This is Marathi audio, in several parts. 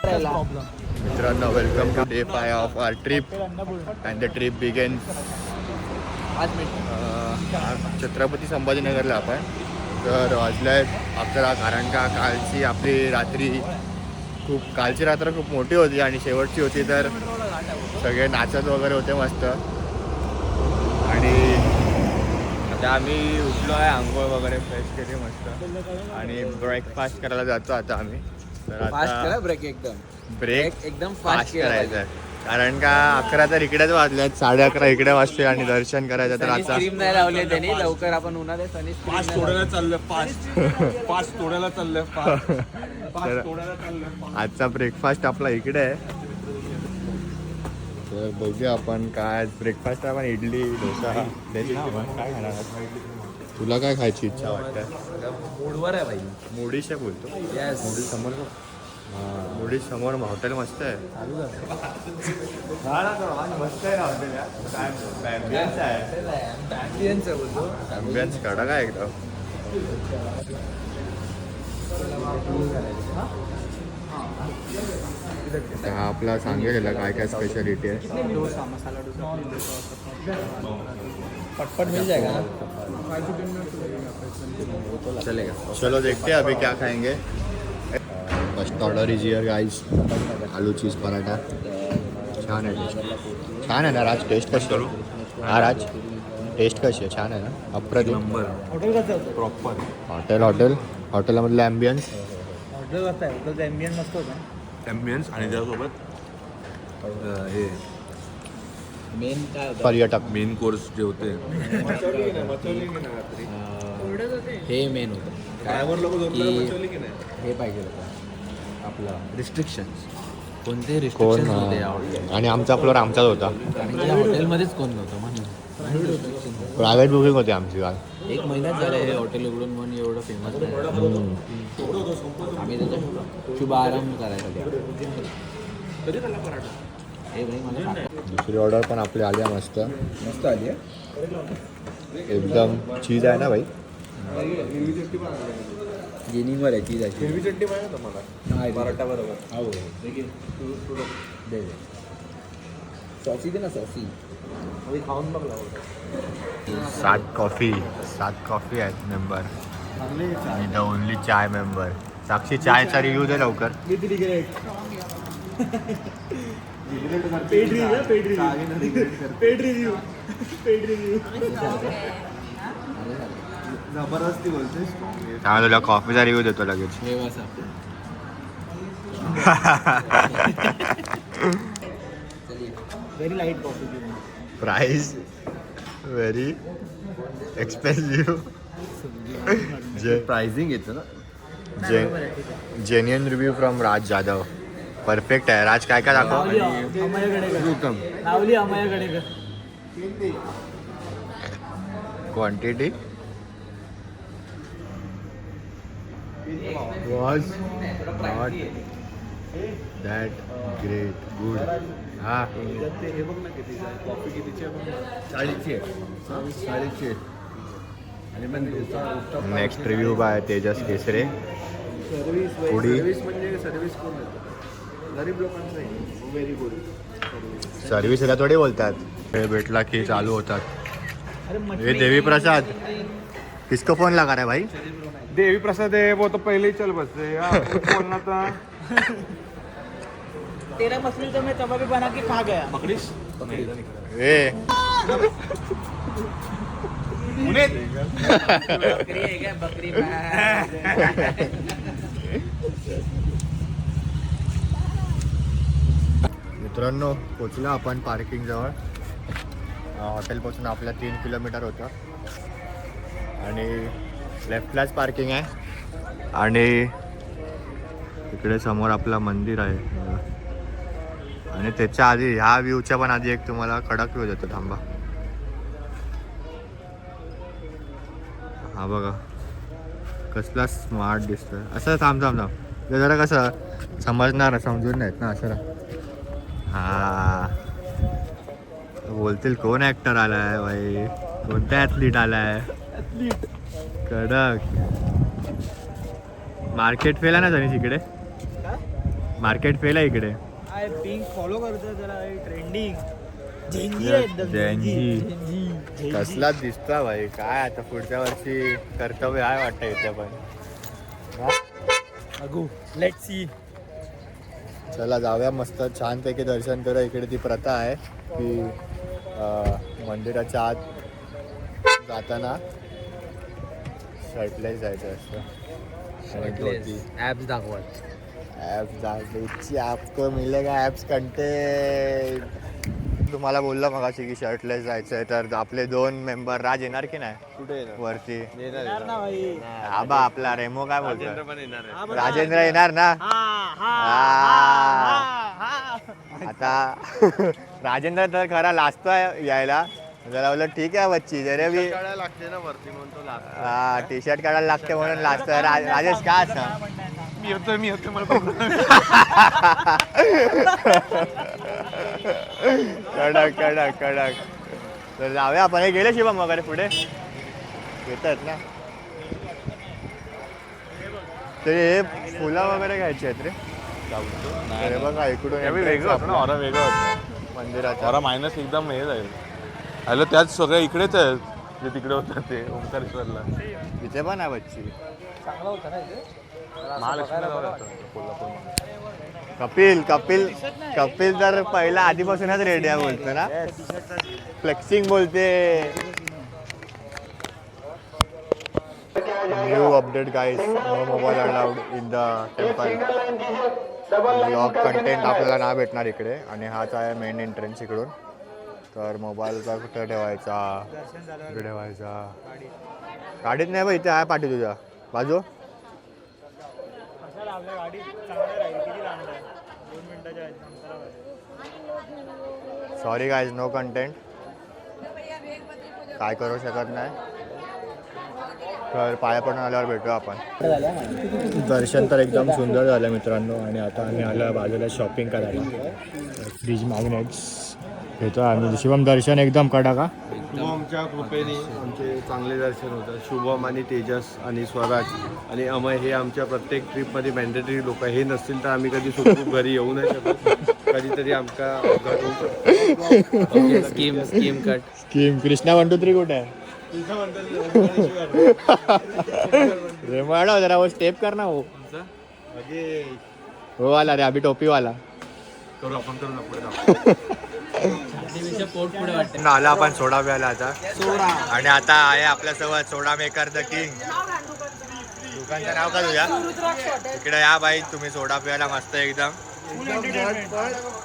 मित्रांनो, welcome to day 5 of our trip and the trip begins. Chhatrapati संभाजीनगरला आपण तर वाजले आहेत 11. कारण का कालची आपली रात्री कालची रात्र खूप मोठी होती आणि शेवटची होती, तर सगळे नाचत वगैरे होते मस्त. आणि आता आम्ही उठलो आहे, आंघोळ वगैरे फ्रेश केली मस्त आणि ब्रेकफास्ट करायला जातो आता आम्ही. तर आता ब्रेक एकदम फास्ट करायचा आहे, कारण का 11 तर इकडेच वाजल्यात, 11:30 इकडे वाजते आणि दर्शन करायचं. तर आता नाही लावले त्यांनी लवकर, आपण उन्हाळ्यात फास्ट तोडायला चाललंय. आजचा ब्रेकफास्ट आपला इकडे आहे. तर बघूया आपण काय ब्रेकफास्ट आहे. आपण इडली डोसा काय खाणार. तुला काय खायची इच्छा वाटतं? मूडवर आहे भाई. मोडीशे बोलतो. मोडी समोर. मोडी समोर हॉटेल मस्त आहे. मस्त आहे हॉटेल. ॲम्बियन्स कडक आहे एकदम. हा आपला सांगेल काय काय स्पेशालिटी आहे. डोसा, मसाला डोसा, पटपट मिल जाएगा ना. चलेगा. चलो देखते हैं अभी क्या खाएंगे. First order is here guys. Aloo cheese paratha. छान आहे टेस्ट. छान आहे ना राज? टेस्ट कशी करू? हा राज, टेस्ट कशी आहे? छान आहे ना? अप्रतिम. हॉटेल कसं प्रॉपर हॉटेलमधलं ॲम्बियन्स. हॉटेल कसं आहे? हॉटेलचं ॲम्बियन्स मस्त होतं. ॲम्बियन्स आणि त्यासोबत हे मेन काय होतं? पर्यटक. मेन कोर्स जे होते हे मेन होतं की हे पाहिजे होतं आपलं रिस्ट्रिक्शन्स. कोणते रिस्ट्रिक्शन्स होते या हॉटेल? आणि आमचा फ्लोर आमचाच होता. कारण की या हॉटेलमध्येच कोण नव्हतं म्हणून रिस्ट्रिक्शन. प्रायव्हेट बुकिंग होती आमची काल. 1 महिनाच झालं हे हॉटेल उघडून, म्हणून एवढं फेमस नाही. आम्ही त्याचा शुभ आरंभ करायसाठी. हे भाई मला सांगा. दुसरी ऑर्डर पण आपली आली आहे. मस्त मस्त आली आहे एकदम. चीज आहे ना भाई? जेनिंगवर आहे चीज आहे. हिरवी चटणी पाहिजे तुम्हाला पराठा बरोबर. हो दे सॉसी दे ना, सॉसी. खाऊन बघला 7 कॉफी आहेत मेंबर. आणि the only chai member. Sakshi चायचा रिव्ह्यू दे लवकर. जबरदस्ती बोलते. त्यामुळे तुला कॉफीचा रिव्ह्यू देतो लगेच. Very light coffee. Price very expensive. Pricing येतं ना. Genuine review from Raj Jadhav. Perfect आहे. राज काय काय दाखव. लावली अमयाकडे. Quantity was not that great. Good. हा हे बघ ना किती कॉफी कितीची आहे. 40ची आहे. आणि पण next review bye Tejas Kesare. पुढी म्हणजे सर्व्हिस कोण देतो? गरीब लोकांचं आहे. व्हेरी गुड सर्व्हिस याला थोडी बोलतात. हे भेटला की चालू होतात. हे देवी प्रसाद. किसको फोन लगा रहा है भाई? देवी प्रसाद है वो तो पहले ही चल बसते. बोलना था. तेरा मछली तो मैं तवा पे बना के खा गया. पकडीस ए बकरी आहे का? बकरी. मित्रांनो, पोचलो आपण पार्किंग जवळ. हॉटेलपासून आपल्या 3 किलोमीटर होतं आणि लेफ्टलाच पार्किंग आहे. आणि इकडे समोर आपलं मंदिर आहे. आणि त्याच्या आधी ह्या व्ह्यूच्या पण आधी एक तुम्हाला कडक व्ह्यू देतो. थांबा. हा बघा कसला स्मार्ट दिसतोय. असं थांब ते जरा कसं समजणार, समजून नाहीत ना असं. हा बोलतील कोण ॲक्टर आलाय भाई, कोणता ॲथलीट आलाय. कडक. मार्केट फेल आहे ना जरी तिकडे. मार्केट फेल आहे इकडे. पिंक फॉलो करतो त्याला ट्रेंडिंग. झेंजी. कसलाच दिसतो भाई. काय आता पुढच्या वर्षी कर्तव्य आहे वाटतं इथे पण. Let's see. चला जाऊया मस्त छानपैकी दर्शन करूया. इकडे ती प्रथा आहे की मंदिराच्या आत जाताना शर्टलेस जायचं असतं. ॲप्स दाखवत. ॲप्स दाखवायची. आपको मिलेगा ॲप्स कंटेंट. तुम्हाला बोललं मगाशी की शर्टलेस जायचं आहे तर आपले 2 मेंबर राज येणार की नाही कुठे वरती. येणार ना भाई. आबा आपला रेमो काय बोलतो. पण येणार आहे. राजेंद्र येणार ना. आता राजेंद्र तर खरा लाजतोय यायला. जरा बोललं ठीक आहे बच्ची जरे बी काढायला लागते ना वरती म्हणून तो लागतो. हा टी शर्ट काढायला लागते म्हणून लाजतोय. राजेश काय असं. मी होतो मला कडक कडक कडक. तर जाऊया आपण. हे गेले शिवम वगैरे पुढे येत आहेत ना. ते हे फुलं वगैरे घ्यायची आहेत रे. अरे बघा इकडून वेगळं होतं ना. ऑरा वेगळं होतं मंदिराचा. ऑरा मायनस एकदम हे जाईल. आलं त्याच सगळ्या इकडेच आहेत जे तिकडे होतं ते ओंकारेश्वरला. तिथे पण आहे बच्ची. चांगला होता ना इथे. महालक्ष्मीला जाऊया आता, कोल्हापूर. कपिल कपिल कपिल तर पहिला आधीपासूनच रेडी आहे बोलतो ना. फ्लेक्सिंग बोलते. New update guys. No mobile allowed in the temple. Blog content आपल्याला नाही भेटणार इकडे. आणि हाच आहे मेन एंट्रन्स इकडून. तर मोबाईलचा कुठे ठेवायचा. कुठे ठेवायचा गाडीत नाही बा. इथे आहे पाठी तुझ्या बाजू. आपल्या गाडी चांगली राहील. किती लांब आहे. 2 मिनिटाच्या अंतरावर. Sorry guys no content. काय करू शकत नाही. तर पाया पडून आल्यावर भेटू आपण. दर्शन तर एकदम सुंदर झालं मित्रांनो. आणि आता आम्ही आलो बाजूला शॉपिंग करायला. फ्रीज मॅग्नेट्स घेतो आम्ही. शिवम दर्शन एकदम कडा का. शुभमच्या कृपेने आमचे चांगले दर्शन होतं. शुभम आणि तेजस आणि स्वराज आणि अमय हे आमच्या प्रत्येक ट्रिपमध्ये मॅन्डेटरी लोक. हे नसतील तर आम्ही कधी सुखरूप घरी येऊ नाही शकत. कधीतरी आमका अपघात होऊ शकतो. Scheme cut. स्कीम कृष्णा 1 2 3 कुठे आहे. रे मॅडम जरा वो स्टेप करना हो. हो वाला रे अभी टोपी वाला. करू आपण करू ना पुढे जाऊ. आला आपण सोडा प्यायला आता. आणि आता आहे आपल्यासोबत सोडा मेकर द किंग. दुकानचं नाव का तुझ्या. इकडे या बाई तुम्ही सोडा प्यायला मस्त एकदम.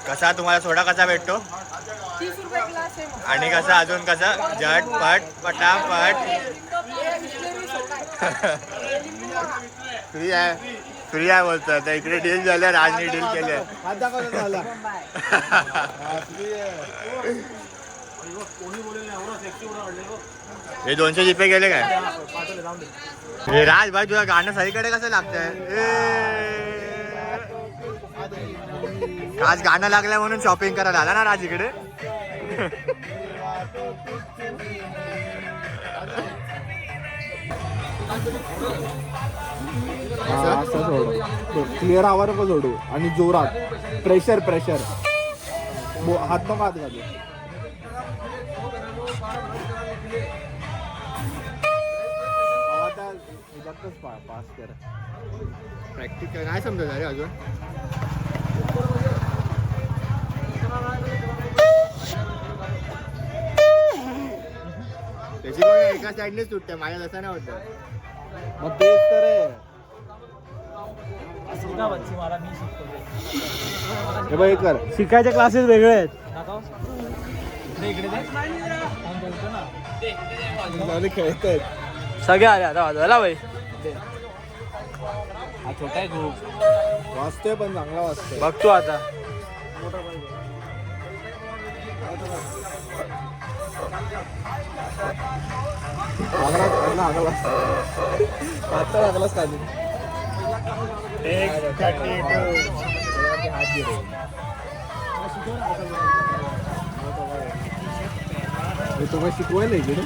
कसा तुम्हाला सोडा कसा भेटतो. 30 रुपये ग्लास आहे. आणि कसं अजून कसं झटपट पटापट. फ्री आहे फ्री आहे बोलतो. तर इकडे डील झालं. राजनी डील केले. हे 200 जीपे गेले काय. हे राज भाई तुझं गाणं सगळीकडे कसं लागतंय. आज गाणं लागलंय म्हणून शॉपिंग करायला आला ना राज इकडे. असं सोडू. क्लिअर आवाज नको सोडू. आणि जोरात प्रेशर हात नको हात घालू. पास कर. प्रॅक्टिकल काय समजत अरे अजून. त्याची पण एका साईडने सुटते. माझ्या तसं नाही होतं. मग तेच तर आहे. मला मी शिकतो. हे बघ हे कर. शिकायचे क्लासेस वेगळे आहेत. खेळत आहेत. सगळे आले आता वाजवायला भाई. हा छोटा आहे खूप. वाजतोय पण चांगला वाजतोय. बघतो आता. आता लागलाच खाली. तुम्हाला शिकवायला इकडे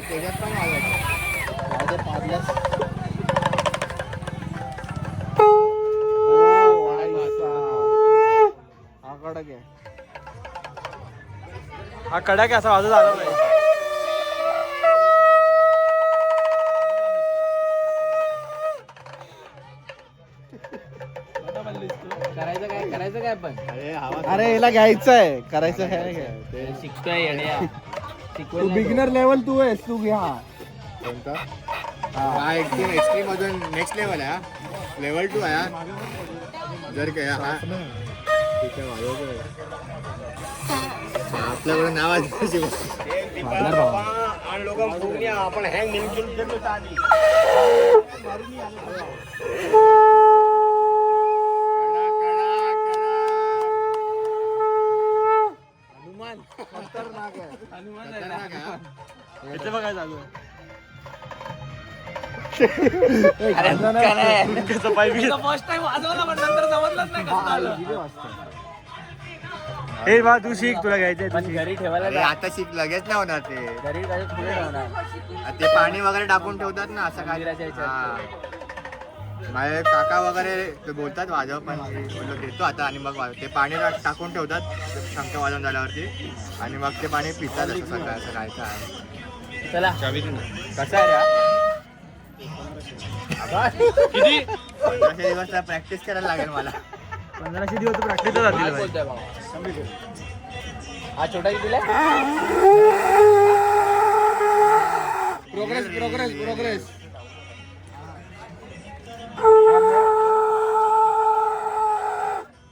त्याच्यात पण हा कडक आहे. हा कडा की असा वाजत आला नाही. करायचं काय पण अरे याला घ्यायचं आहे, करायचं आहे काय? शिकतोय येड्या. तू बिगिनर लेवल तू आहेस, तू घ्या. कोणता हा एकदम एक्स्ट्रीम अजून नेक्स्ट लेवल आहे हा. लेवल 2 आहे हा. जर काय हा ठीक आहे वाजवतोय. आपल्याकडे नाव आपण हँग नेमकी इथे बघा चालू आहे. कसं पाहिजे फर्स्ट टाइम वाजवला पण नंतर समजलंच नाही कसं झालं. हे बा तू शिक, तुला घ्यायचंय तू पण शिक. घरी ठेवायला अरे आता शिक लगेच नाही होणार ते. घरी काय पुढे ठेवणार. ते पाणी वगैरे टाकून ठेवतात ना असं काय. मंदिराच्या ह्याच्यात. हा. माझे काका वगैरे ते बोलतात वाजव पण मी बोललो घेतो आता आणि मग ते पाणी टाकून ठेवतात शंख वाजवून झाल्यावरती आणि मग ते पाणी पितात असं सगळं असं काय काय. चला कसं आहे रे किती 15 दिवस प्रॅक्टिस करायला लागेल मला. 1500 दिवस प्रॅक्टिसला काय जातील. बोलतोय बाबा? हा छोटा कितीला प्रोग्रेस प्रोग्रेस प्रोग्रेस.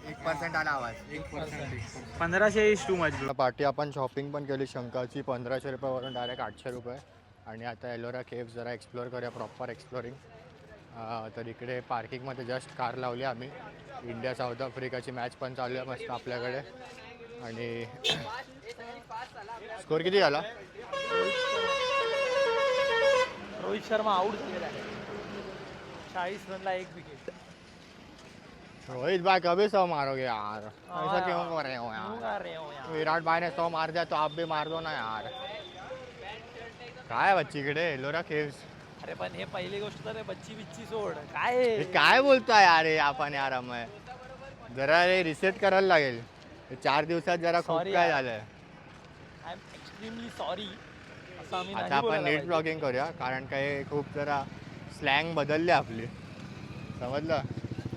1% आला आवाज. 1500 इज टू मच. पार्टी आपण शॉपिंग पण केली शंकाची 1500 रुपयावरून डायरेक्ट 800 रुपये. आणि आता एलोरा केव्स जरा एक्सप्लोअर करूया, प्रॉपर एक्सप्लोरिंग. तर इकडे पार्किंगमध्ये जस्ट कार लावली आम्ही. इंडिया साऊथ आफ्रिकाची मॅच पण चालू आहे मस्त आपल्याकडे. आणि स्कोर किती झाला? रोहित शर्मा आउट झालेला आहे. 40 रनला 1 विकेट. रोहित भाई कभी 100 मारोगे यार, ऐसा क्यों कर रहे हो यार? अरे हो यार. विराट भाई ने 100 मार दिया तो आप भी मार दो ना यार. काय बच्चीकडे एलोरा केव्स. अरे पण हे पहिली गोष्ट तर बच्ची बिच्ची सोड. काय हे आहे? काय बोलतोय यार हे आपण यार अमय. जरा हे रिसेट करायला लागेल. 4 दिवसात जरा खूप Sorry काय यार. झालंय. I am extremely sorry. असं आम्ही नाही आता आपण बोलायला नीट पाहिजे. ब्लॉगिंग करूया कारण काय खूप जरा स्लँग बदलली आपली, समजलं.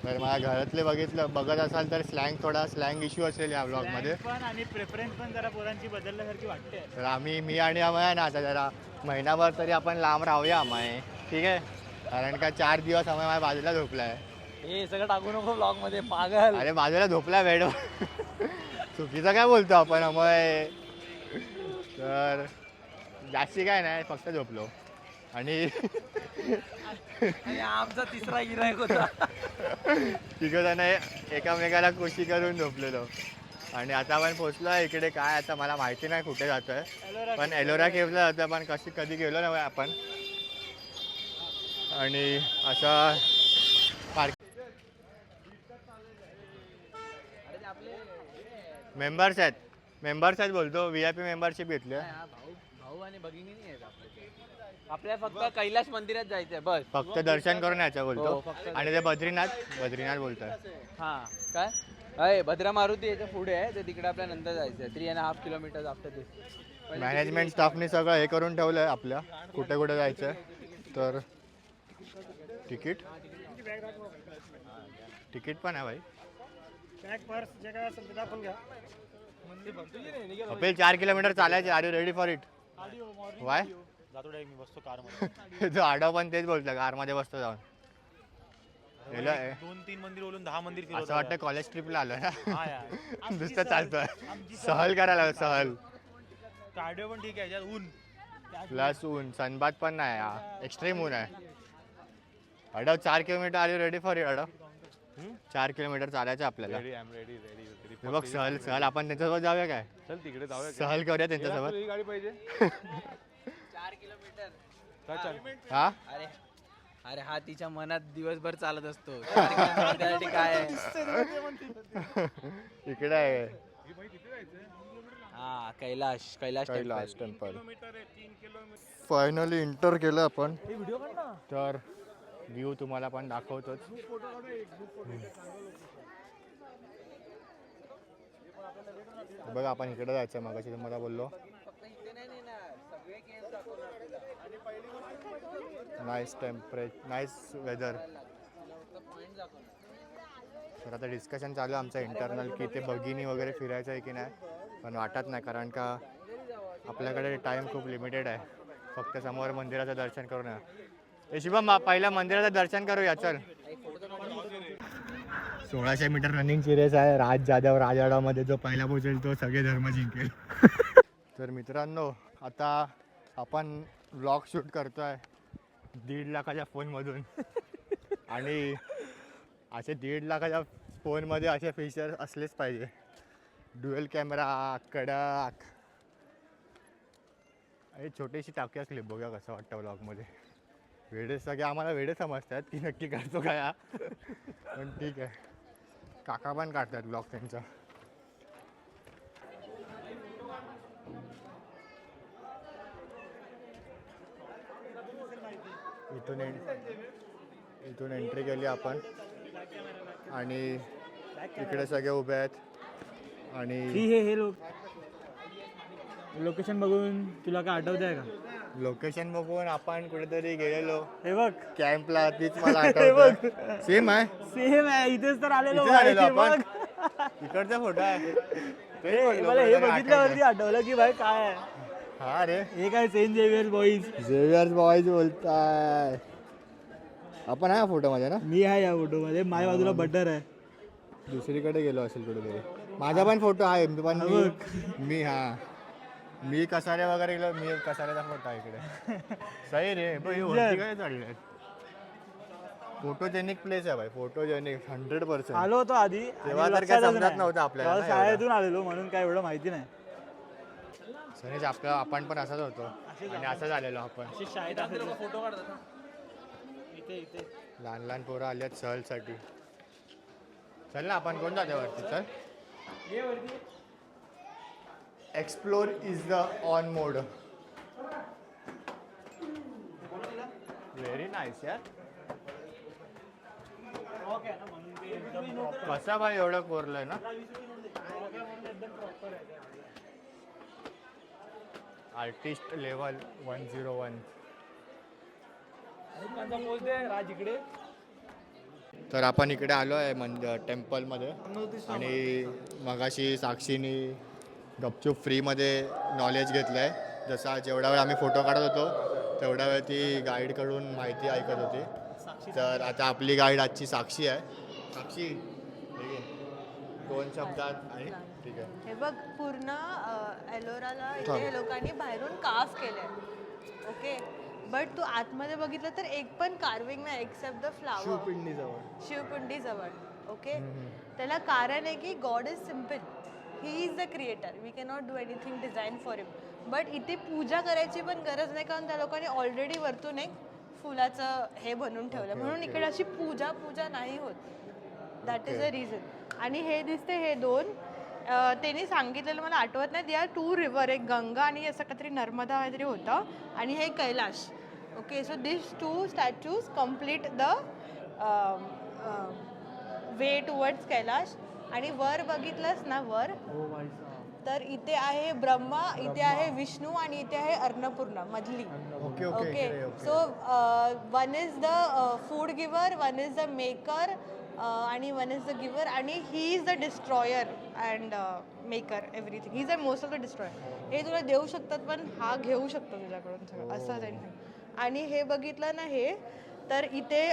तर माझ्या घरातले बघत असाल तर थोडा स्लँग इश्यू असेल या ब्लॉगमध्ये. पण आणि प्रेफरन्स पण जरा पोरांची बदलल्यासारखी वाटते. तर मी आणि अमय ना आता जरा महिनाभर तरी आपण लांब राहूया अमय, ठीक आहे. कारण का 4 दिवस अमय माझ्या बाजूला झोपलाय. हे सगळं टाकू नको ब्लॉग मध्ये पागल. अरे बाजूला झोपला बेड. चुकीचं काय बोलतो आपण अमय. तर जास्ती काय नाही, फक्त झोपलो. आणि आणि आमचा तिसरा गिरायक होता. तिघजण एकामेकाला कुशी करून झोपलेलो. आणि आता आपण पोचलो इकडे. काय आता मला माहिती नाही कुठे जातोय, पण एलोरा केव्हला जातोय. पण कधी गेलो नाही आपण. आणि असा मेंबर्स आहेत बोलतो. VIP मेंबरशिप घेतली. भाऊ आणि भगिनी नाही आहेत आपल्याला फक्त कैलाश मंदिरात जायचंय बस. फक्त दर्शन करून यायचं हो, बोलतो. फक्त आणि ते बद्रीनाथ बोलतोय. हा काय अय भद्रा मारुती याच्या पुढे आहे ते. तिकडे आपल्या नंतर जायचंय. 3.5 किलोमीटर आफ्टर दिस. मॅनेजमेंट स्टाफने सगळं हे करून ठेवलंय आपल्या कुठे कुठे जायचं. तर तिकीट पण आहे भाई. कपिल 4 किलोमीटर चालायचे. Are you ready for it? Why? मी बसतो कार मध्ये. तो आडव पण तेच बोलतो, कारमध्ये बसतो जाऊन. 2-3 मंदिर बोलून 10 मंदिर फिरवतो. असं वाटतं कॉलेज ट्रिपला आलो ना. हा यार. नुसतं चालतोय. सहल करायला सहल. कार्डिओ पण ठीक आहे, याच्यात ऊन. प्लस ऊन, सनबात पण नाही. एक्स्ट्रीम ऊन आहे. अडव 4 kilometre. Are you ready for it अडव? 4 किलोमीटर चालायचं आपल्याला. रेडी. हे बघ सहल आपण त्यांच्यासोबत जाऊया काय? चल तिकडे जाऊया. सहल करूया त्यांच्यासोबत. ही गाडी पाहिजे. 4 किलोमीटर. काय चाल? हा अरे अरे हा तिच्या मनात दिवसभर चालत असतो. 4 किलोमीटर त्यासाठी काय आहे? इकडे आहे. हा Kailash Kailash Kailash temple. Temple. Finally inter केलं आपण. तर व्ह्यू तुम्हाला पण दाखवतोच. बघा आपण इकडे जायचं मगाशी तुम्हाला बोललो. Nice temperature, nice weather. तर आता डिस्कशन चालू आहे आमचं इंटरनल की ते बगिनी वगैरे फिरायचं आहे की नाही, पण वाटत नाही कारण का आपल्याकडे टाईम खूप लिमिटेड आहे. फक्त समोर मंदिराचं दर्शन करून या. ए शिवम पहिल्या मंदिराचं दर्शन करूया चल. 1600 मीटर रनिंगची रेस आहे. राज जाधव राजवाडामध्ये जो पहिला पोहोचेल तो सगळे धर्म जिंकेल. तर मित्रांनो आता आपण व्लॉग शूट करतोय 1.5 लाखाच्या फोनमधून. आणि असे 1.5 लाखाच्या फोनमध्ये असे फीचर असलेच पाहिजे. ड्युएल कॅमेरा कडक. अरे छोटीशी टाकी असली बघूया कसं वाटतं व्लॉगमध्ये. वेडे सगळे आम्हाला वेडे समजतात की नक्की करतो काय हा. पण ठीक आहे, काका पण काढतात ब्लॉग त्यांचा. इथून एंट्री केली आपण आणि इकडे सगळे उभे आहेत. आणि हे लोकेशन बघून तुला काय आठवत आहे का? लोकेशन बघून आपण कुठेतरी गेलेलो हे बघ कॅम्पला, तीच मला आठवतं. सेम आहे, सेम आहे. इथेच तर आलेलो इथेच आलेलो हे बघ. आपण. इकडचा फोटो आहे. तेच म्हटलं, मला हे कुठेतरी बघितल्यावरती आठवतं. आठवलं की भाई काय आहे हा रे, हे, काय Saint Xavier boys. Xavier's boys बोलताय आपण. आहे फोटोमध्ये ना, मी आहे या फोटो मध्ये. माझ्या बाजूला बटर आहे. दुसरीकडे गेलो असेल कुठेतरी. माझा पण फोटो आहे पण मी मी कसारे वगैरे गेलो. मी कसाऱ्याचा फोटो आहे इकडे. सही रे बघ, वरती काय चाललंय. फोटोजेनिक प्लेस आहे भाई, फोटोजेनिक 100%. आलो होतो आधी तेव्हा आणि तर काय लक्षातच समजत नाही. नव्हतं आपल्याला तेव्हा ना एवढं. शाळेतून आलेलो म्हणून काय एवढं माहिती नाही. सनीच आपण पण असाच होतो आणि असं झालेलो आपण. शाळेत फोटो काढतात इथे इथे. लहान लहान पोरं आली आहेत सहलसाठी. चल ना आपण कोण जाते वरती. चल, explore is the on mode. Very nice यार. कसा भाई एवढं कोरलंय ना. Artist level 101. राज इकडे. तर आपण इकडे आलो आहे टेम्पलमध्ये. आणि मगाशी साक्षीनी गपचूप फ्रीमध्ये नॉलेज घेतलं आहे. जसा जेवढा वेळ आम्ही फोटो काढत होतो तेवढा वेळ ती गाईडकडून माहिती ऐकत होती. तर आता आपली गाईड आजची साक्षी आहे. साक्षी ठीक आहे, 2 शब्दात. आणि ठीक आहे, हे बघ पूर्ण एलोराला इथे लोकांनी बाहेरून काफ केलंय. ओके, बट तू आतमध्ये बघितलं तर एक पण कार्विंग नाही एक्सेप्ट द फ्लावर. शिवपिंडी जवळ. ओके, त्याला कारण आहे की God is simple. He is the creator. We cannot do anything design for him. But इथे पूजा करायची पण गरज नाही कारण त्या लोकांनी ऑलरेडी वरतून एक फुलाचं हे बनवून ठेवलं. म्हणून इकडे अशी पूजा नाही होत. That is the reason. आणि हे दिसते हे 2 त्यांनी सांगितलेलं मला आठवत नाही. दे आर 2 रिव्हर, एक गंगा आणि असं काहीतरी नर्मदा काहीतरी होतं. आणि हे Kailash. Okay, so this 2 statues complete the way towards Kailash. आणि वर बघितलंस ना वर, तर इथे आहे ब्रह्मा, इथे आहे विष्णू आणि इथे आहे अन्नपूर्णा मधली. Okay, so 1 is the food giver, 1 is the maker आणि 1 इज द गिव्हर. आणि ही is the destroyer and maker everything. He is the most of the destroyer. हे तुला देऊ शकतात पण हा घेऊ शकतो तुझ्याकडून सगळं असं त्यांनी. आणि हे बघितलं ना हे, तर इथे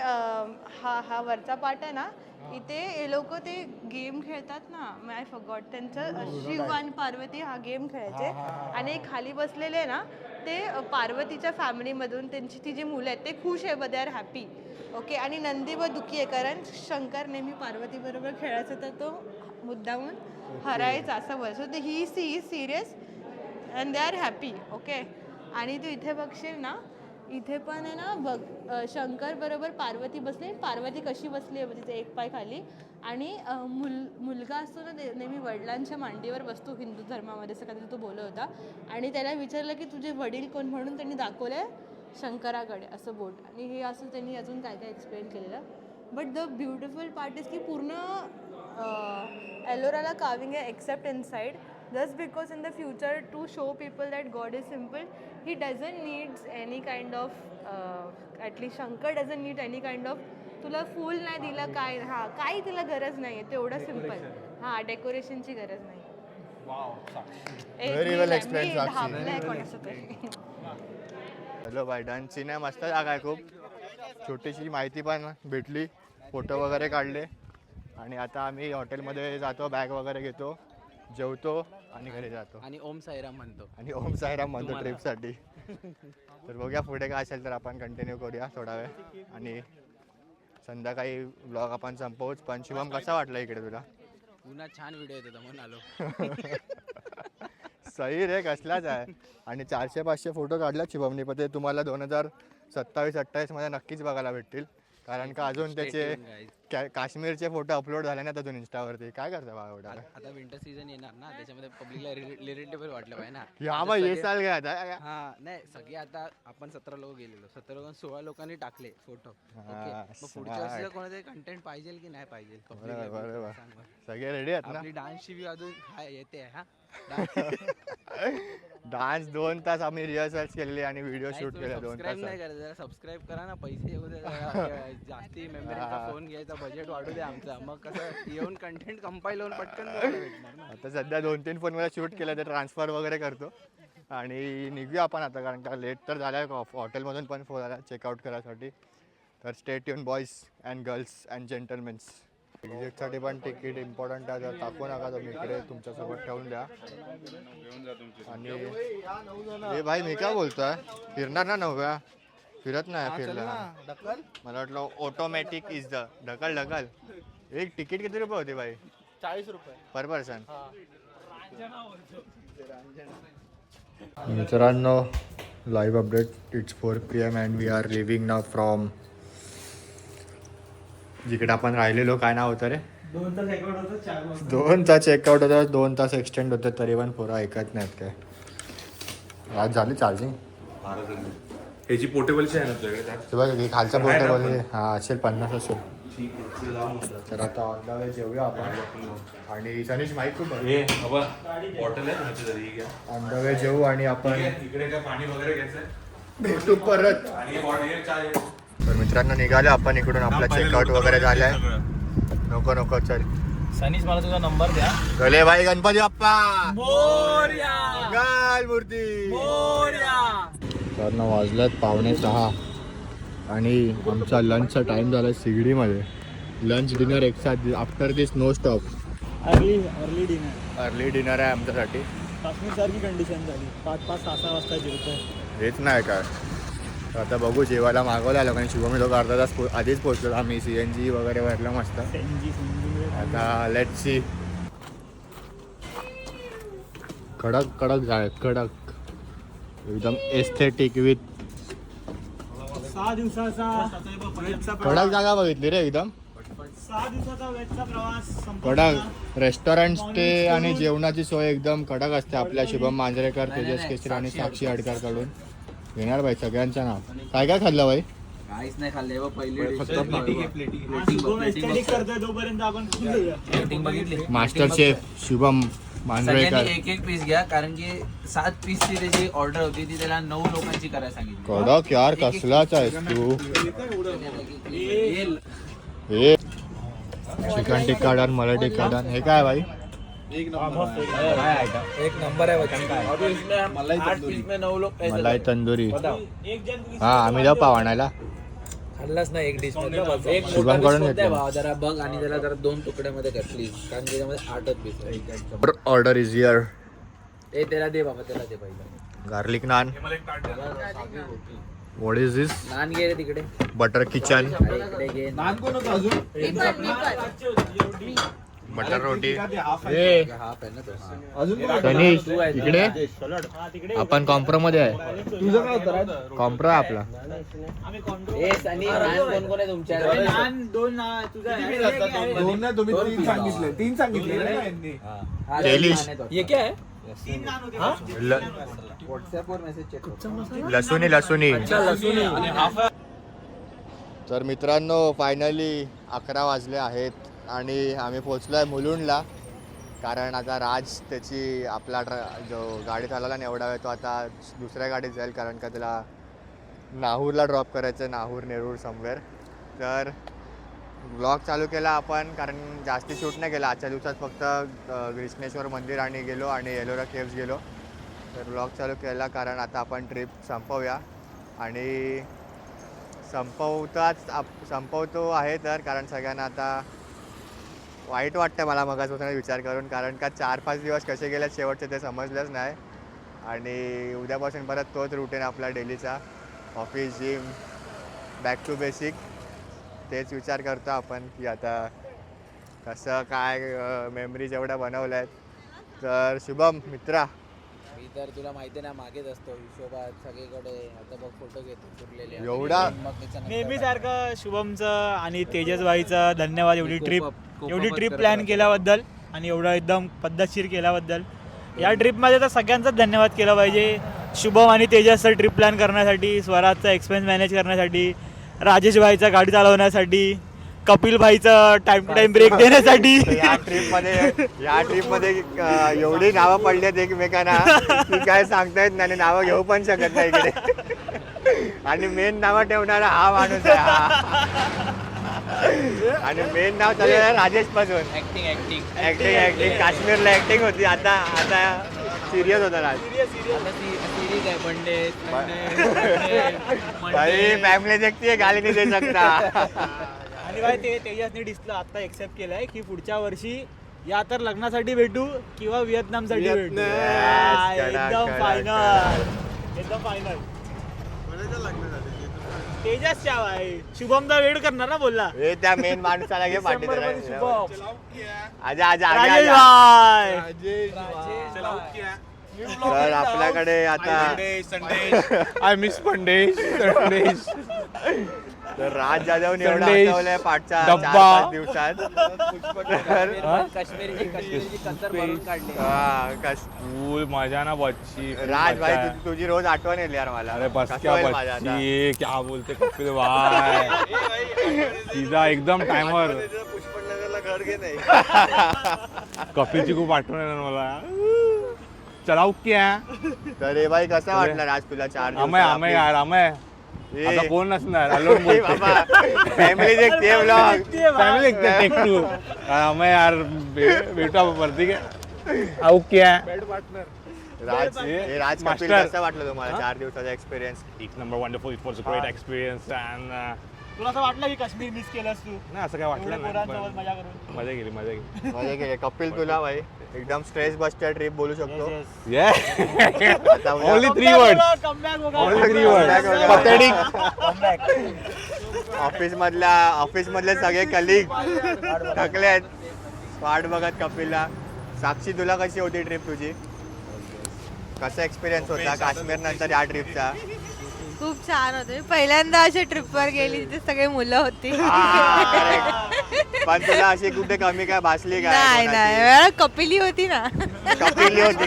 हा वरचा पार्ट आहे ना, इथे हे लोक ते गेम खेळतात ना, आय फॉरगॉट त्यांचं. शिव आणि पार्वती हा गेम खेळायचे. आणि खाली बसलेले ना ते पार्वतीच्या फॅमिलीमधून त्यांची ती जी मुलं आहेत ते खुश आहे, दे आर हॅपी. ओके, आणि नंदी व दुःखी आहे कारण शंकर नेहमी पार्वती बरोबर खेळायचा तर तो मुद्दामून हरायचा असं बोल. So he is serious and they are happy. Okay, आणि तू इथे बघशील ना इथे पण आहे ना बघ शंकर बरोबर पार्वती बसली. पार्वती कशी बसली आहे तिथे एक पाय खाली आणि मुलगा असतो ना ते नेहमी वडिलांच्या मांडीवर बसतो हिंदू धर्मामध्ये असं काहीतरी तो बोलत होता. आणि त्याला विचारलं की तुझे वडील कोण म्हणून त्यांनी दाखवलंय शंकराकडे असं बोट. आणि हे असं त्यांनी अजून काय काय एक्सप्लेन केलेलं. But the beautiful part is की पूर्ण एलोराला कार्विंग आहे except inside. Just because in the future to show people that God is simple, he doesn't need any kind of at least Shankar doesn't need any kind of तुला फूल नाही दिलं काय हां काही तिला गरज नाही आहे तेवढं सिम्पल. हां डेकोरेशनची गरज नाही. Very well explained, साक्षी. धावलंय कोणाचं तरी. Hello bye done. सिने मस्त जागा आहे खूप. छोटीशी माहिती पण भेटली, फोटो वगैरे काढले आणि आता आम्ही हॉटेलमध्ये जातो, बॅग वगैरे घेतो, जेवतो आणि घरी जातो आणि ओम साईराम म्हणतो आणि ओम साईराम म्हणतो ट्रिपसाठी. तर बघूया पुढे काय असेल तर आपण कंटिन्यू करूया थोडा वेळ आणि संध्याकाळी ब्लॉग आपण संपवूच. पण शिवम कसा वाटला इकडे तुला? पुन्हा छान व्हिडिओ येतो म्हणून आलो. सही रे कसलाच आहे. आणि 400-500 फोटो काढला शिवमने, पण ते तुम्हाला 2027-28 मध्ये नक्कीच बघायला भेटतील. कारण का अजून त्याचे काश्मीरचे फोटो अपलोड झाले नाही अजून इंस्टावरती. काय करता बा एवढा? आता विंटर सीझन येणार ना, त्याच्यामध्ये पब्लिकला रिलेटेबल वाटलं पाहिजे ना. या बा ये साल गया था. हा नाही सगळे आता आपण 17 लोक गेलेलो, 17 लोक 16 लोकांनी टाकले फोटो. मग पुढच्या वर्षी कोणातरी कंटेंट पाहिजे की नाही पाहिजे? बरोबर. सगळे रेडी आहेत ना? आपली डान्सची बी अजून येते हा. डान्स 2 तास आम्ही रिहर्सल्स केलेली आणि व्हिडिओ शूट केले 2 सबस्क्राईब तास. नाही करायचं, जरा सबस्क्राईब करा ना, पैसे येऊ दे जरा. जास्ती मेंबरचा फोन घ्यायचा, बजेट वाढू दे आमचा. मग कसं येऊन कंटेंट कंपाईल होऊन पटकन बघायला भेटणार ना. आता सध्या 2-3 फोनमध्ये शूट केलं तर ट्रान्सफर वगैरे करतो आणि निघूया आपण आता. कारण का लेट तर झाला आहे, हॉटेलमधून पण फोन आला चेकआउट करायसाठी. तर stay tune boys and girls and gentlemens. एक्झिटसाठी पण तिकीट इम्पॉर्टंट आहे, तर टाकू नका तुम्ही इकडे, तुमच्यासोबत ठेवून द्या. आणि हे भाई मी काय बोलतोय, फिरणार ना नव्या? फिरत नाही फिरला. मला वाटलं ऑटोमॅटिक इज द ढकल. एक तिकीट किती रुपये होते भाई? 40 रुपये पर पर्सन. मित्रांनो live update, it's 4 PM and we are living now from जिकडे आपण राहिलेलो. काय नाव होतं रे? 2 तास चेकआउट होतं, 4 वाजता 2 तास चेकआउट होतं, 2 तास एक्सटेंड होतं, तरी पण पोरं ऐकत नाहीत काय. आज झाली चार्जिंग. ह्याची पोर्टेबलची आहे ना तुझ्याकडे त्यात? ते बघा की खालचा पोर्टेबल हां असेल 50 असेल. तर आता ऑन द वे जेवूया आपण. आणि सनीश माईक खूप हे बाबा बॉटल आहे तुमच्या तरी घ्या. ऑन द वे जेवू आणि आपण इकडे काय पाणी वगैरे घ्यायचंय भेटू परत. आणि बॉटल चाय. तर मित्रांनो निघालो आपण इकडून. आपला चेकआउट वगैरे झालाय. नको चल. सनीस मला तुझा नंबर द्या. चले भाई गणपती बाप्पा मोरया मंगल मूर्ती. मोरया. तर वाजल्यात 5:45 आणि आमचा लंचचा टाइम झाला सिगडीमध्ये. लंच डिनर एक साथ after this no stop. Early dinner. Early dinner आहे आमच्यासाठी. काश्मीरसारखी कंडिशन झाली, 5-6 वाजता जेवतोय. हेच नाही काय. तर आता बघू, जेवायला मागवलं लोकांनी. शिवमी लोक अर्धा तास आधीच पोहोचलो. आम्ही CNG वगैरे भरलं मस्त. आता लेट्स सी. कडक जाय, कडक एकदम एस्थेटिक विथ 6 दिवसाचा कडक जागा बघितली रे एकदम. 6 दिवसाचा वेटचा प्रवास कडक रेस्टॉरंट स्टे आणि जेवणाची सोय एकदम कडक असते. आपल्या शुभम मांजरेकर, तेजस केसरी आणि साक्षी आडकर कडून घेणार भाई सगळ्यांचं नाव. काय काय खाल्लं भाई? काहीच नाही खाल्ले पहिली फक्त करतोय तोपर्यंत आपण प्लेटिंग बघितली. Master chef Shubham Manjrekar. सगळ्यांनी एक पीस घ्या, कारण की 7 पीसची त्याची ऑर्डर होती, ती त्याला 9 लोकांची करायला सांगितली. कडक यार, कसलाच आहेस तू. हे चिकन टिक्का डन, मलाई टिक्का डन. हे काय भाई? एक नंबर आहे. 8 पीस में 9 लोग मलाई तंदुरी. हा आम्ही जाऊ पाव आणायला. खाल्लाच नाही एक डिश मध्ये. एक शुभम कडून घेतलं. जरा बघ आणि त्याला जरा 2 तुकड्यामध्ये कर प्लीज, कारण त्याच्यामध्ये 8च पीस. Order is here. ए त्याला दे बाबा, त्याला दे पहिला. Garlic naan. What is this? Naan घे रे तिकडे. Butter kitchen. इकडे घे. नान कोण होतं अजून? बटर रोटी हाफ आहे ना तो हा. अजून कोण? गणेश इकडे आपण कॉम्प्रो मध्ये आहे. तुझं काय होतं राज? कॉम्प्रो आहे आपला. आणि नान कोण कोण आहे तुमच्या दोन दोन नाही तुम्ही तीन सांगितले ना यांनी. डेलिश. ये क्या है व्हॉट्सअपवर मेसेज चेक लसुनी तर मित्रांनो फायनली 11 वाजले आहेत आणि आम्ही पोचलो आहे मुलुंडला. कारण आता राज त्याची आपला जो गाडी चालवला ना एवढा वेळ तो आता दुसऱ्या गाडीत जाईल कारण का त्याला नाहूरला ड्रॉप करायचं आहे, नाहूर नेरूळ समवेअर. तर ब्लॉग चालू केला आपण कारण जास्ती शूट नाही केला आजच्या दिवसात, फक्त ग्रीष्णेश्वर मंदिर आणि गेलो आणि एलोरा केव्स गेलो. तर ब्लॉग चालू केला कारण आता आपण ट्रिप संपवूया आणि संपवतो आहे. तर कारण सगळ्यांना आता वाईट वाटतं मला मगाचपासून विचार करून कारण का 4-5 दिवस कसे गेले शेवटचे ते समजलंच नाही. आणि उद्यापासून परत तोच रुटीन आपला डेलीचा, office, gym, back to basic. तेच विचार करतो आपण की आता कसं काय मेमरीज एवढ्या बनवल्या आहेत. तर शुभम मित्रा, मी तर तुला माहिती ना मागेच असतो हिशोबात सगळीकडे. आता बघ फोटो घेतो सुटलेले एवढा नेहमी सारखं शुभमचं आणि तेजसबाईचं धन्यवाद एवढी ट्रिप प्लॅन केल्याबद्दल आणि एवढं एकदम पद्धतशीर केल्याबद्दल. या ट्रिपमध्ये तर सगळ्यांचाच धन्यवाद केला पाहिजे. शुभम आणि तेजसचं ट्रिप प्लॅन करण्यासाठी, स्वराजचा एक्सपेन्स मॅनेज करण्यासाठी, राजेश भाईचा गाडी चालवण्यासाठी, कपिल भाईचं टाइम टू टाइम ब्रेक देण्यासाठी. या ट्रिपमध्ये एवढी नावं पडली आहेत एकमेकांना की काय सांगता येत नाही, नावं घेऊ पण शकत नाही इकडे. आणि मेन नावं ठेवणारा हा माणूस आहे हा. आणि मेन नाव चालू राजेश पासून. ऍक्टिंग काश्मीरला ऍक्टिंग होती, आता सिरियस होता राज. सिरीज आहे बंडे भाई फॅमिली देखते गाली नाही दे सकता. आणि भाई तेजसने डिस्प्ले आता एक्सेप्ट केलाय की पुढच्या वर्षी या तर लग्नासाठी भेटू किंवा व्हिएतनामसाठी भेटू. एकदम फायनल. तेजसच्या भाई शुभमचा वेळ करणार ना बोलला. हे त्या मेन माणसाला घे पाठी शुभम आजा राजेश भाई. तर आपल्याकडे आता आय मिस पंडेश. तर राज जाधवने एवढा संदेश, हटवलंय पाठच्या डब्बा. 4-5 दिवसात. काश्मीरची कत्तर भरून काढली. फुल मजा ना बच्ची. राज भाई तुझी रोज आठवण येईल यार मला. अरे बस कसं क्या होईल माझं आता? बच्ची, क्या बोलते कपिल भाई. सीधा एकदम टाइमवर. घर घे नाही. कपिलची खूप आठवण येणार मला. चलाऊ क्या तर हे भाई कसा वाटला राज तुला 4 आमय यार आमय. आता कोण नसणार अलोन फॅमिली देखते ब्लॉग. फॅमिली टेक टू आमय यार भेटू आपण परत. ठीक आहे आऊ क्या राज कपिल मास्टर. कसं वाटलं तुम्हाला 4 दिवसाचा एक्सपिरियन्स? एक number wonderful. It was a great experience. And तुला असं वाटलं की काश्मीर मिस केलंस तू नाही असं काय वाटलं एवढ्या नाही पोरांसोबत पण मजा करून? मजा गेली मजा केली. कपिल तुला भाई एकदम स्ट्रेस बस्टर ट्रिप बोलू शकतो. आता उद्या- only 3 words. Comeback Only 3 words. Office मधले सगळे कलिग थकले आहेत वाट बघत कपिलला. साक्षी तुला कशी होती ट्रिप तुझी? कसा एक्सपिरियन्स होता काश्मीर नंतर या ट्रिपचा? खूप छान होतं. मी पहिल्यांदा अशा ट्रिपवर गेली तिथे सगळे मुलं होती. पण तुला अशी कुठे कमी काय भासली काय नाही कोणाची? नाही कपिली होती ना.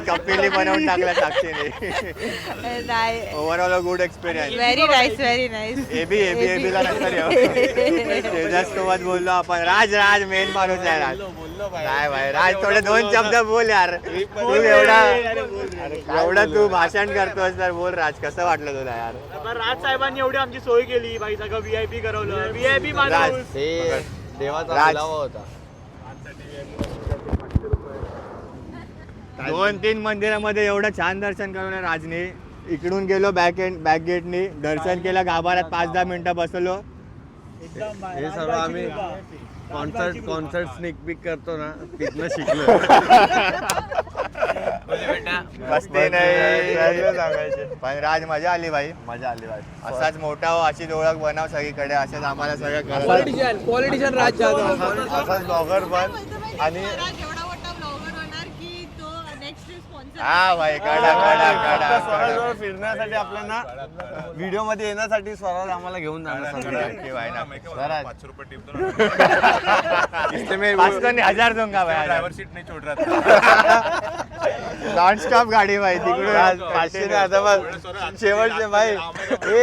कपिली बनवून टाकलं साक्षीने. नाही overall good experience. Very nice. एबीला नंतर तेजससोबत बोललो आपण. राज मेन माणूस आहे राज. नाही भाई राज थोडे 2 शब्द बोल यार. तू एवढा तू भाषण करतोस तर बोल राज कसं वाटलं तुला यार? राज साहेबांनी एवढी आमची सोय केली बाई, सगळं VIP करवलं. VIP राज माणूस. देवाचा होता. 2-3 मंदिरामध्ये एवढं छान दर्शन करून राजने. इकडून गेलो बॅक गेटनी दर्शन केलं, गाभाऱ्यात 5-10 मिनिटं बसलो. हे सर्व आम्ही कॉन्सर्ट स्निक पिक करतो ना तिथनं शिकलो. मस्ती नाही पण राज मजा आली भाई. असाच मोठा हो, अशीच ओळख बनव सगळीकडे. अशाच आम्हाला सगळं पॉलिटिशियन राज जाधव. असाच ब्लॉगर पण आणि एवढा मोठा ब्लॉगर होणार की तो नेक्स्ट स्पॉन्सर हा भाई काढा काढा काढा स्वराजवर फिरण्यासाठी आपल्याला व्हिडिओ मध्ये येण्यासाठी स्वराज आम्हाला घेऊन जाणार नक्की भाई ना ₹500 टिप दो ना. पाच तो नाही, 1000 दूंगा भाई ड्राइवर सीट नहीं छोड़ रहा था. नॉन स्टॉप गाडी भाई तिकडून 500 नाही आता बघ शेवटचे भाई हे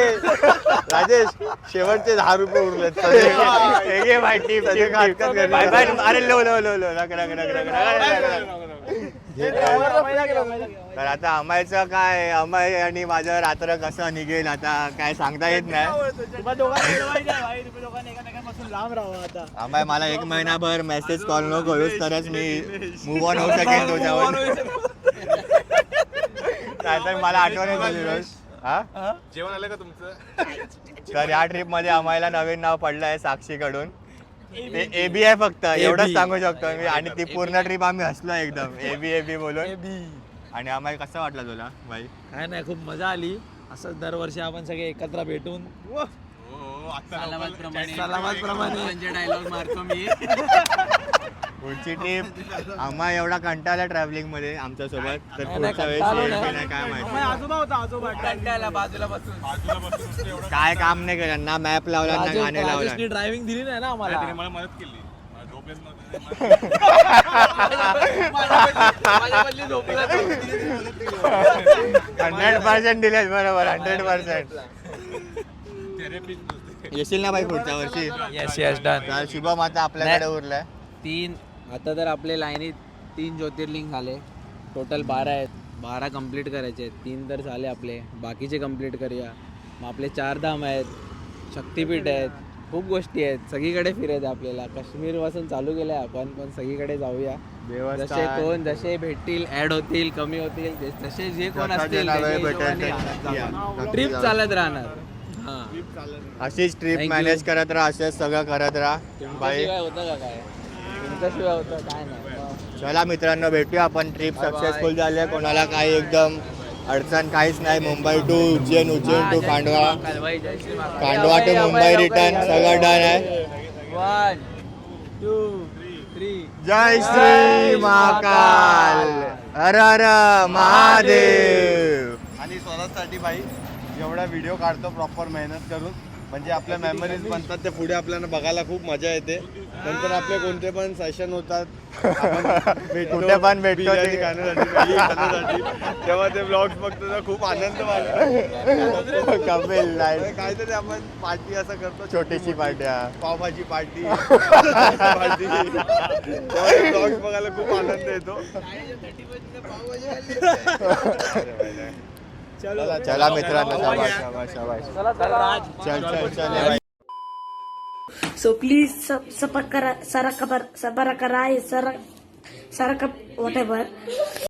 राजेश शेवटचे ₹10 उरलेत हे घे भाई टीप सगळे टीप खाटकात घरी भाई भाई अरे लो लो लो लो रग रग रग रग रग तर आता अमायचं काय अमाय आणि माझं रात्र कसं निघेल आता काय सांगता येत नाही तुम्हा दोघांनी एकमेकांपासून लांब राहावं आता. अमाय मला 1 महिनाभर मेसेज कॉल न करूस तरच मी मूव ऑन होऊ शकेन तुझ्यावर नाहीतर मला आठवण झाली रोज हा जेवण आलं का तुमचं? तर या ट्रिप मध्ये आम्हाला नवीन नाव पडलं आहे साक्षीकडून ते एबी आहे फक्त एवढंच सांगू शकतो मी आणि ती पूर्ण ट्रिप आम्ही हसलो एकदम एबी एबी बोलून आणि आम्हाला कसं वाटलं तुला भाई काय नाही खूप मजा आली असंच दरवर्षी आपण सगळे एकत्र भेटून डायलॉग मारतो मी पुढची ट्रिप आम्हा एवढा कंटाळला ट्रॅव्हलिंग मध्ये आमच्या सोबत तर पुढच्या वेळेस येईल की नाही काय माहिती आजोबा होता आजोबा कंटाळला बाजूला बसून काय काम नाही केलं ना मॅप लावला ना गाणे लावला ड्रायव्हिंग दिली नाही ना आम्हाला तिने मला मदत केली. मला झोपेच नव्हतं. माझ्या बदली झोपला तो. 100% दिलेत बरोबर 100%. येशील ना भाई पुढच्या वर्षी येस येस डन तर शुभम आता आपल्याकडे उरलाय 3 आता तर आपले लाईनीत 3 ज्योतिर्लिंग झाले टोटल 12 आहेत 12 कंप्लीट करायचे आहेत 3 तर झाले आपले बाकीचे कंप्लीट करूया मग आपले 4 धाम आहेत शक्तिपीठ आहेत खूप गोष्टी आहेत सगळीकडे फिरायचं आपल्याला काश्मीर पासून चालू केलंय आपण पण सगळीकडे जाऊया जसे कोण जसे भेटतील ऍड होतील कमी होतील जसे जे कोण असतील ट्रिप चालत राहणार हा अशीच ट्रिप Thank you. मॅनेज करत राहा असेच सगळं करत राहा भाई तुमच्याशिवाय होतं का काय तुमच्याशिवाय होतं काय नाही चला मित्रांनो भेटूया आपण ट्रिप सक्सेसफुल झाली आहे कोणाला काही एकदम अडचण काहीच नाही Mumbai to Ujjain Ujjain to Khandwa Khandwa to Mumbai return सगळं डन आहे 1 2 3 जय श्री महाकाल हर हर महादेव आणि स्वराजसाठी भाई जेवढा व्हिडिओ काढतो प्रॉपर मेहनत करून म्हणजे आपल्या मेमरीज बनतात ते पुढे आपल्याला बघायला खूप मजा येते नंतर आपले कोणते पण सेशन होतात कुठे पण भेटतो बिर्याणी खाण्यासाठी तेव्हा ते ब्लॉग्स बघतो तर खूप आनंद वाटतो कपिल नाही काहीतरी आपण पार्टी असं करतो छोटीशी पार्ट्या पावभाजी पार्टी पार्टी ब्लॉग्स बघायला खूप आनंद येतो चला मित्रांनो शाबाश शाबाश शाबाश चल चल चल So please subscribe, Saraka, Sabarakara, Saraka, whatever.